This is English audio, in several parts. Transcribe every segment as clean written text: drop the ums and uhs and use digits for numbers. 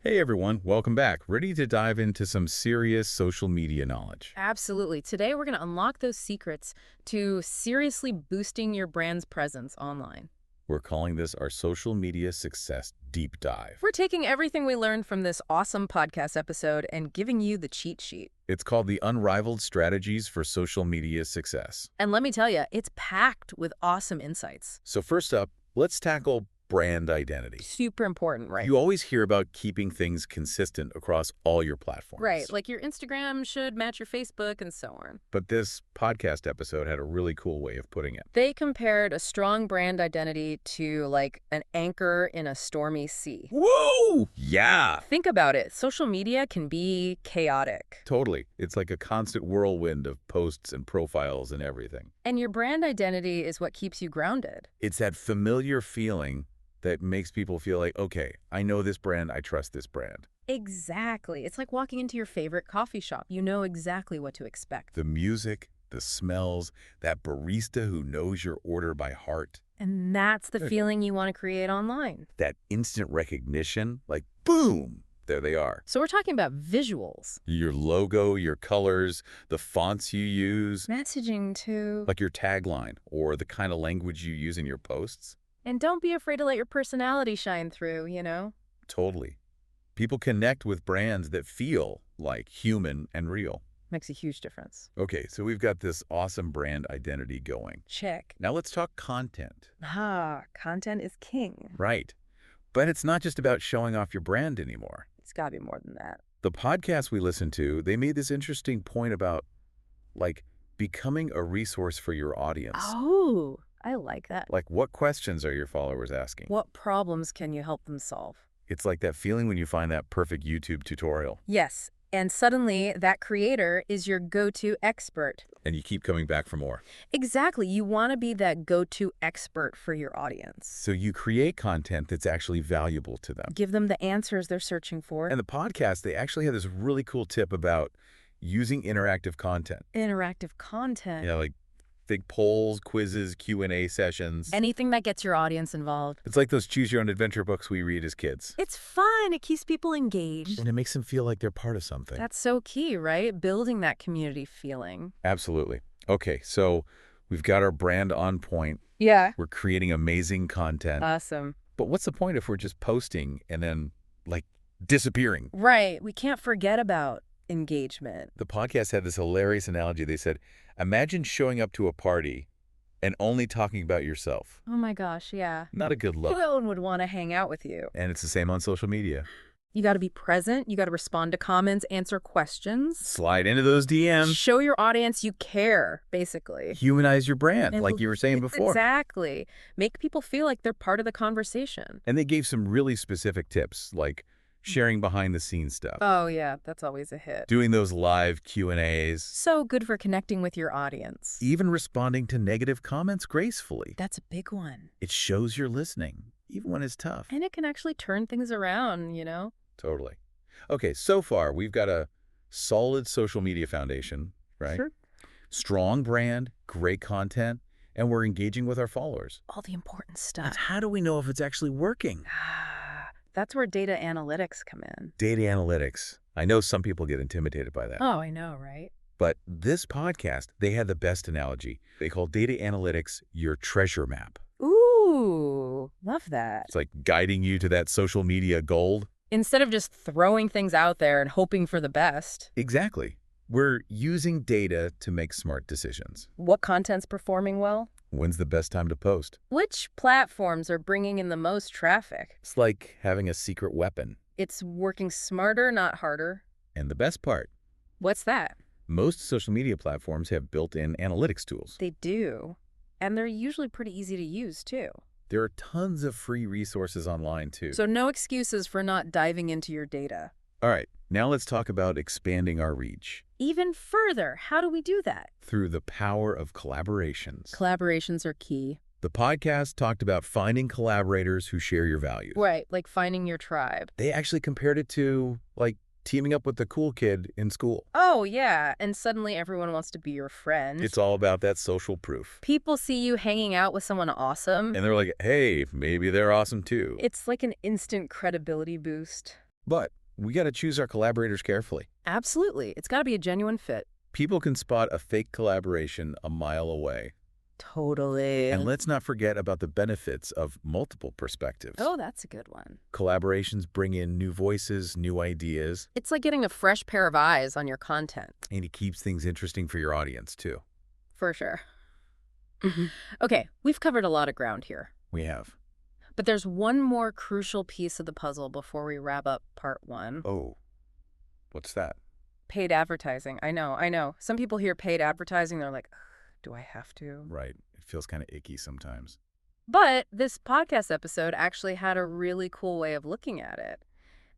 Hey everyone, welcome back. Ready to dive into some serious social media knowledge? Absolutely. Today, we're going to unlock those secrets to seriously boosting your brand's presence online. We're calling this our social media success deep dive. We're taking everything we learned from this awesome podcast episode and giving you the cheat sheet. It's called the Unrivaled Strategies for Social Media Success. And let me tell you, it's packed with awesome insights. So first up, let's tackle brand identity. Super important, right? You always hear about keeping things consistent across all your platforms. Right, like your Instagram should match your Facebook and so on. But this podcast episode had a really cool way of putting it. They compared a strong brand identity to like an anchor in a stormy sea. Whoa! Yeah! Think about it. Social media can be chaotic. Totally. It's like a constant whirlwind of posts and profiles and everything. And your brand identity is what keeps you grounded. It's that familiar feeling that makes people feel like, okay, I know this brand, I trust this brand. Exactly. It's like walking into your favorite coffee shop. You know exactly what to expect. The music, the smells, that barista who knows your order by heart. And that's the feeling you want to create online. That instant recognition, like boom, there they are. So we're talking about visuals. Your logo, your colors, the fonts you use, Messaging too. like your tagline or the kind of language you use in your posts. And don't be afraid to let your personality shine through, you know? Totally. People connect with brands that feel like human and real. Makes a huge difference. Okay, so we've got this awesome brand identity going. Check. Now let's talk content. Content is king. Right. But it's not just about showing off your brand anymore. It's got to be more than that. The podcast we listened to, they made this interesting point about, like, becoming a resource for your audience. Oh, I like that. Like, what questions are your followers asking? What problems can you help them solve? It's like that feeling when you find that perfect YouTube tutorial. Yes. And suddenly, that creator is your go-to expert. And you keep coming back for more. Exactly. You want to be that go-to expert for your audience. So you create content that's actually valuable to them. Give them the answers they're searching for. And the podcast, they actually had this really cool tip about using interactive content. Interactive content. Yeah, like big polls, quizzes, Q&A sessions. Anything that gets your audience involved. It's like those choose-your-own-adventure books we read as kids. It's fun. It keeps people engaged. And it makes them feel like they're part of something. That's so key, right? Building that community feeling. Absolutely. Okay, so we've got our brand on point. Yeah. We're creating amazing content. Awesome. But what's the point if we're just posting and then, like, disappearing? Right. We can't forget about engagement. The podcast had this hilarious analogy. They said, imagine showing up to a party and only talking about yourself. Oh my gosh, yeah. Not a good look. No one would want to hang out with you. And it's the same on social media. You got to be present. You got to respond to comments, answer questions. Slide into those DMs. Show your audience you care, basically. Humanize your brand, And like you were saying before. Exactly. Make people feel like they're part of the conversation. And they gave some really specific tips, like sharing behind-the-scenes stuff, Oh, yeah, that's always a hit. doing those live Q&As, So good for connecting with your audience. even responding to negative comments gracefully. That's a big one. It shows you're listening, even when it's tough. And it can actually turn things around, you know? Totally. Okay, so far we've got a solid social media foundation, right? Sure. Strong brand, great content, and we're engaging with our followers. All the important But stuff. how do we know if it's actually working? That's where data analytics come in. Data analytics. I know some people get intimidated by that. Oh, I know, right? But this podcast, they had the best analogy. They call data analytics your treasure map. Ooh, love that. It's like guiding you to that social media gold. Instead of just throwing things out there and hoping for the best, Exactly. We're using data to make smart decisions. what content's performing well? When's the best time to post? Which platforms are bringing in the most traffic? It's like having a secret weapon. It's working smarter, not harder. And the best part, What's that? most social media platforms have built-in analytics tools. They do. And they're usually pretty easy to use, too. There are tons of free resources online, too. So no excuses for not diving into your data. All right, now let's talk about expanding our reach Even further, how do we do that? through the power of collaborations. Collaborations are key. The podcast talked about finding collaborators who share your values. Right, like finding your tribe. They actually compared it to, like, teaming up with the cool kid in school. Oh, yeah, and suddenly everyone wants to be your friend. It's all about that social proof. People see you hanging out with someone awesome. And they're like, hey, maybe they're awesome too. It's like an instant credibility boost. But we got to choose our collaborators carefully. Absolutely. It's got to be a genuine fit. People can spot a fake collaboration a mile away. Totally. And let's not forget about the benefits of multiple perspectives. Oh, that's a good one. Collaborations bring in new voices, new ideas. It's like getting a fresh pair of eyes on your content. And it keeps things interesting for your audience, too. For sure. Okay, we've covered a lot of ground here. We have. But there's one more crucial piece of the puzzle before we wrap up part 1. Oh, what's that? Paid advertising. I know. Some people hear paid advertising, they're like, "Ugh, do I have to?" Right. It feels kind of icky sometimes. But this podcast episode actually had a really cool way of looking at it.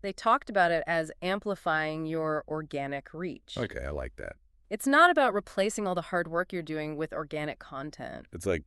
They talked about it as amplifying your organic reach. Okay, I like that. It's not about replacing all the hard work you're doing with organic content. It's like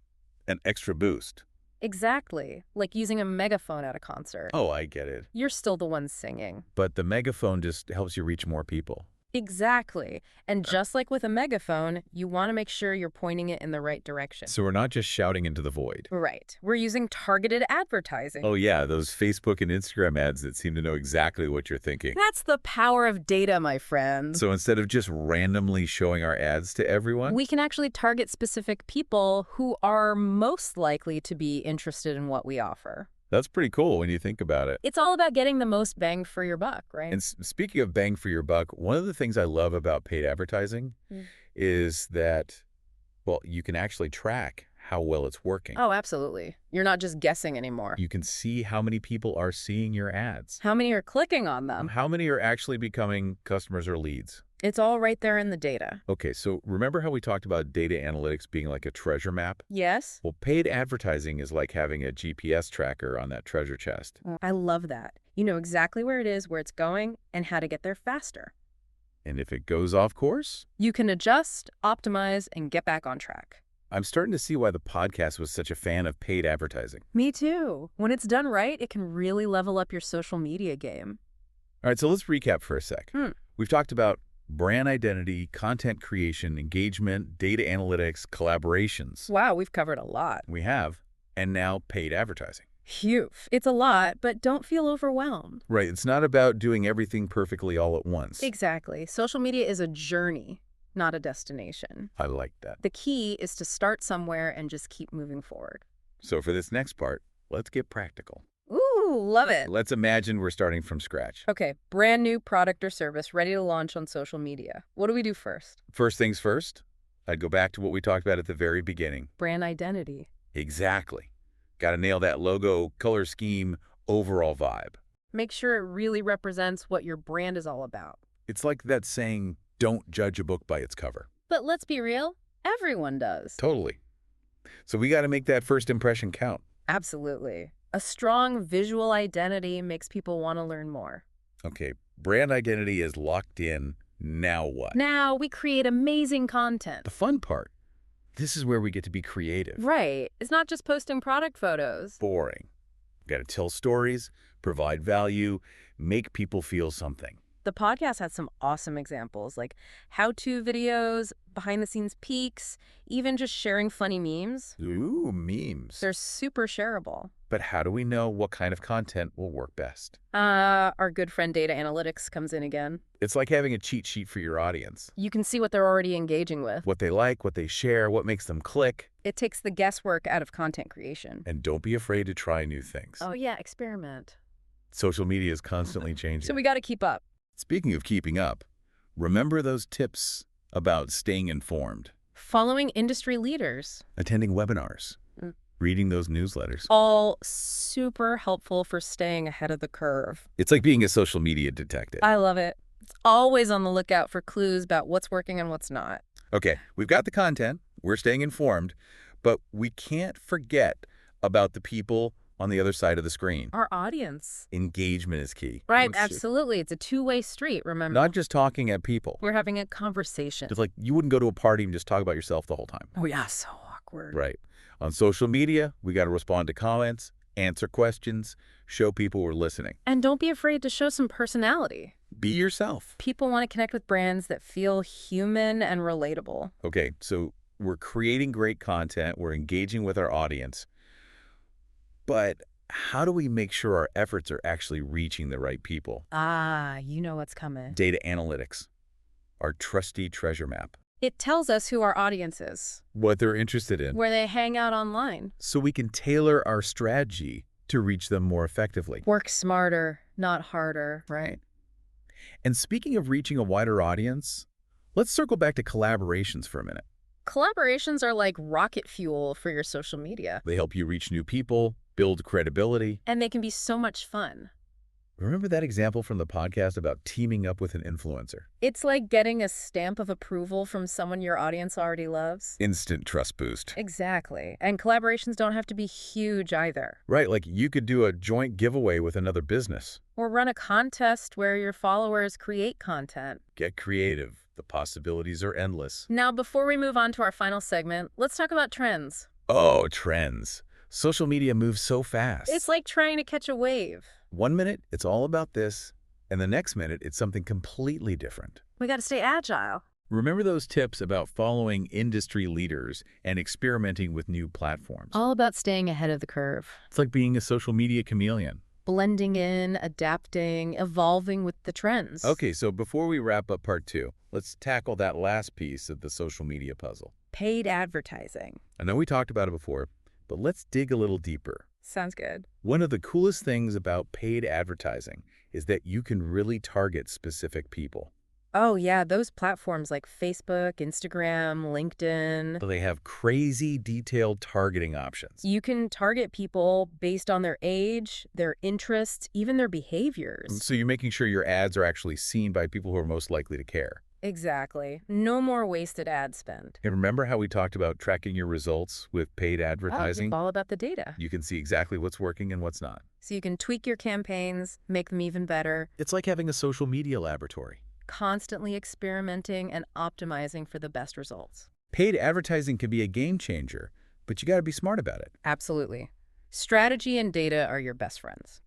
an extra boost. Exactly. Like using a megaphone at a concert. Oh, I get it. You're still the one singing. But the megaphone just helps you reach more people. Exactly. And just like with a megaphone, you want to make sure you're pointing it in the right direction. So we're not just shouting into the void. Right. We're using targeted advertising. Oh, yeah, those Facebook and Instagram ads that seem to know exactly what you're thinking. That's the power of data, my friends. So instead of just randomly showing our ads to everyone, We can actually target specific people who are most likely to be interested in what we offer. that's pretty cool when you think about it. It's all about getting the most bang for your buck, right? And speaking of bang for your buck, one of the things I love about paid advertising is that, well, you can actually track how well it's working. Oh, absolutely. You're not just guessing anymore. You can see how many people are seeing your ads. How many are clicking on them? How many are actually becoming customers or leads? It's all right there in the data. Okay, so remember how we talked about data analytics being like a treasure map? Yes? Well, paid advertising is like having a GPS tracker on that treasure chest. I love that. You know exactly where it is, where it's going, and how to get there faster. And if it goes off course, You can adjust, optimize, and get back on track. I'm starting to see why the podcast was such a fan of paid advertising. Me too. When it's done right, it can really level up your social media game. All right, so let's recap for a sec. We've talked about brand identity, content creation, engagement, data analytics, collaborations. Wow, we've covered a lot. We have, and now paid advertising. Phew. It's a lot, but don't feel overwhelmed. Right, it's not about doing everything perfectly all at once. Exactly. Social media is a journey, not a destination. I like that. The key is to start somewhere and just keep moving forward. So for this next part, let's get practical. Ooh, love it. Let's imagine we're starting from scratch. Okay, brand new product or service ready to launch on social media. What do we do first? First things first, I'd go back to what we talked about at the very beginning. Brand identity. Exactly. Got to nail that logo, color scheme, overall vibe. Make sure it really represents what your brand is all about. It's like that saying, don't judge a book by its cover. But let's be real, everyone does. Totally. So we got to make that first impression count. Absolutely. A strong visual identity makes people want to learn more. Okay, brand identity is locked in. Now what? Now we create amazing content. The fun part. This is where we get to be creative. Right. It's not just posting product photos. Boring. Got to tell stories, provide value, make people feel something. The podcast has some awesome examples, like how-to videos, behind-the-scenes peeks, even just sharing funny memes. Ooh, memes. They're super shareable. But how do we know what kind of content will work best? Our good friend data analytics comes in again. It's like having a cheat sheet for your audience. You can see what they're already engaging with. What they like, what they share, what makes them click. It takes the guesswork out of content creation. And don't be afraid to try new things. Oh yeah, experiment. Social media is constantly changing. So we got to keep up. Speaking of keeping up, remember those tips about staying informed? Following industry leaders. Attending webinars. Reading those newsletters. All super helpful for staying ahead of the curve. It's like being a social media detective. I love it. It's always on the lookout for clues about what's working and what's not. Okay, we've got the content, we're staying informed, but we can't forget about the people on the other side of the screen. Our audience. Engagement is key. Right, absolutely. It's a two-way street, remember? Not just talking at people. We're having a conversation. It's like you wouldn't go to a party and just talk about yourself the whole time. Oh yeah, so awkward. Right. On social media, we got to respond to comments, answer questions, show people we're listening. And don't be afraid to show some personality. Be yourself. People want to connect with brands that feel human and relatable. Okay, so we're creating great content, we're engaging with our audience, but how do we make sure our efforts are actually reaching the right people? Ah, you know what's coming. Data analytics, our trusty treasure map, It tells us who our audience is, what they're interested in, where they hang out online. so we can tailor our strategy to reach them more effectively. Work smarter, not harder. Right. And speaking of reaching a wider audience, let's circle back to collaborations for a minute. Collaborations are like rocket fuel for your social media, They help you reach new people, build credibility. and they can be so much fun. Remember that example from the podcast about teaming up with an influencer? It's like getting a stamp of approval from someone your audience already loves. Instant trust boost. Exactly. And collaborations don't have to be huge either. Right, like you could do a joint giveaway with another business. Or run a contest where your followers create content. Get creative. The possibilities are endless. Now, before we move on to our final segment, let's talk about trends. Oh, trends. Social media moves so fast. It's like trying to catch a wave. 1 minute, it's all about this, and the next minute, it's something completely different. We got to stay agile. Remember those tips about following industry leaders and experimenting with new platforms? All about staying ahead of the curve. It's like being a social media chameleon. Blending in, adapting, evolving with the trends. Okay, so before we wrap up part 2, let's tackle that last piece of the social media puzzle. Paid advertising. I know we talked about it before, but let's dig a little deeper. Sounds good. One of the coolest things about paid advertising is that you can really target specific people. Oh, yeah, those platforms like Facebook, Instagram, LinkedIn. So they have crazy detailed targeting options. You can target people based on their age, their interests, even their behaviors. So you're making sure your ads are actually seen by people who are most likely to care. Exactly. No more wasted ad spend. And remember how we talked about tracking your results with paid advertising? It's all about the data. You can see exactly what's working and what's not. So you can tweak your campaigns, make them even better, It's like having a social media laboratory. constantly experimenting and optimizing for the best results. Paid advertising can be a game changer, but you got to be smart about it. Absolutely. Strategy and data are your best friends.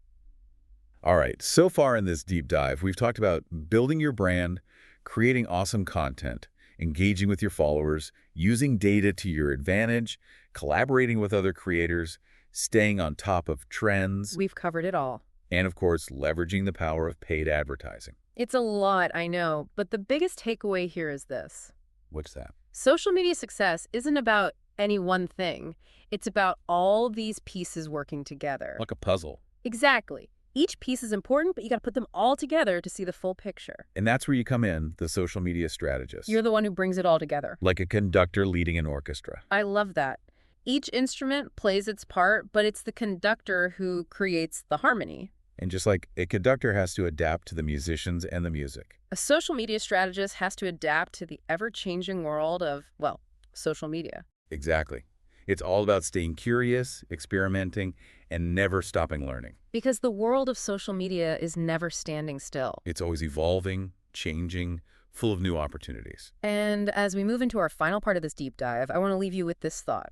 All right, so far in this deep dive, we've talked about building your brand, creating awesome content, engaging with your followers, using data to your advantage, collaborating with other creators, staying on top of trends, We've covered it all. and of course, leveraging the power of paid advertising. It's a lot, I know, but the biggest takeaway here is this. What's that? Social media success isn't about any one thing. It's about all these pieces working together. Like a puzzle. Exactly. Each piece is important, but you got to put them all together to see the full picture. And that's where you come in, the social media strategist. You're the one who brings it all together. Like a conductor leading an orchestra. I love that. Each instrument plays its part, but it's the conductor who creates the harmony. And just like a conductor has to adapt to the musicians and the music. A social media strategist has to adapt to the ever-changing world of, well, social media. Exactly. It's all about staying curious, experimenting, and never stopping learning. Because the world of social media is never standing still. It's always evolving, changing, full of new opportunities. And as we move into our final part of this deep dive, I want to leave you with this thought.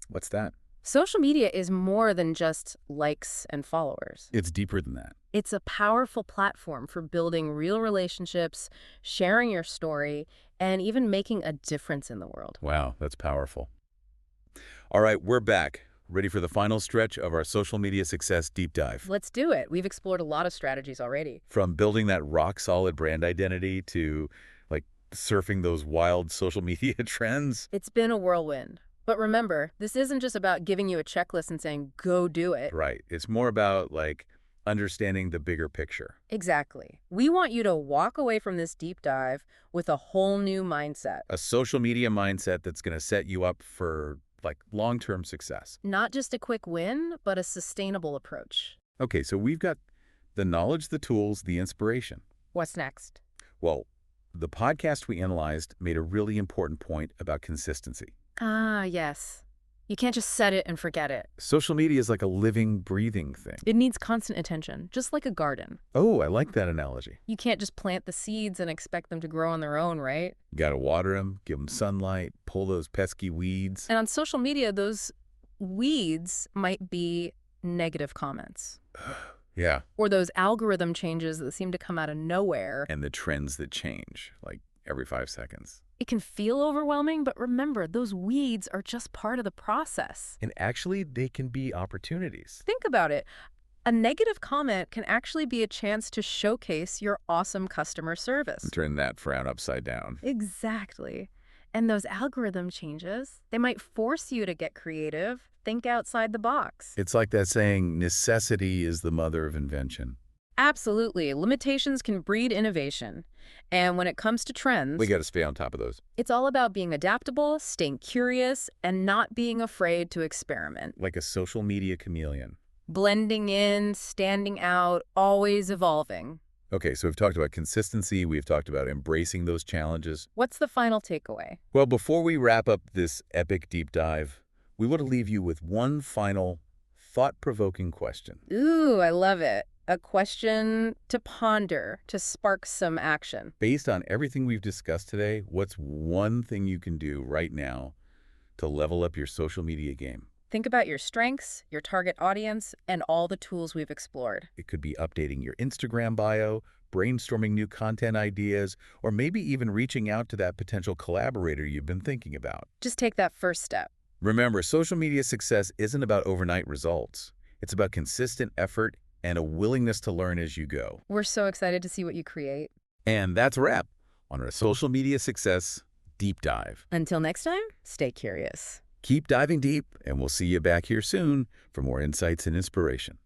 What's that? Social media is more than just likes and followers. It's deeper than that. It's a powerful platform for building real relationships, sharing your story, and even making a difference in the world. Wow, that's powerful. All right, we're back. Ready for the final stretch of our social media success deep dive. Let's do it. We've explored a lot of strategies already. From building that rock-solid brand identity to, like, surfing those wild social media trends. It's been a whirlwind. But remember, this isn't just about giving you a checklist and saying, go do it. Right. It's more about, like, understanding the bigger picture. Exactly. We want you to walk away from this deep dive with a whole new mindset. A social media mindset that's going to set you up for, like, long-term success. Not just a quick win, but a sustainable approach. Okay, so we've got the knowledge, the tools, the inspiration. What's next? Well, the podcast we analyzed made a really important point about consistency. Ah, yes. You can't just set it and forget it. Social media is like a living, breathing thing. It needs constant attention, just like a garden. Oh, I like that analogy. You can't just plant the seeds and expect them to grow on their own, right? You gotta water them, give them sunlight, pull those pesky weeds. And on social media, those weeds might be negative comments. Yeah. Or those algorithm changes that seem to come out of nowhere. And the trends that change, like every 5 seconds. It can feel overwhelming, but remember, those weeds are just part of the process. And actually, they can be opportunities. Think about it. A negative comment can actually be a chance to showcase your awesome customer service. Turn that frown upside down. Exactly. And those algorithm changes, they might force you to get creative, think outside the box. It's like that saying, necessity is the mother of invention. Absolutely. Limitations can breed innovation. And when it comes to trends, We got to stay on top of those. it's all about being adaptable, staying curious, and not being afraid to experiment. Like a social media chameleon. Blending in, standing out, always evolving. Okay, so we've talked about consistency. We've talked about embracing those challenges. What's the final takeaway? Well, before we wrap up this epic deep dive, we want to leave you with one final thought-provoking question. Ooh, I love it. A question to ponder, to spark some action. Based on everything we've discussed today, what's one thing you can do right now to level up your social media game? Think about your strengths, your target audience, and all the tools we've explored. It could be updating your Instagram bio, brainstorming new content ideas, or maybe even reaching out to that potential collaborator you've been thinking about. Just take that first step. Remember, social media success isn't about overnight results. It's about consistent effort and a willingness to learn as you go. We're so excited to see what you create. And that's a wrap on our Social Media Success Deep Dive. Until next time, stay curious. Keep diving deep, and we'll see you back here soon for more insights and inspiration.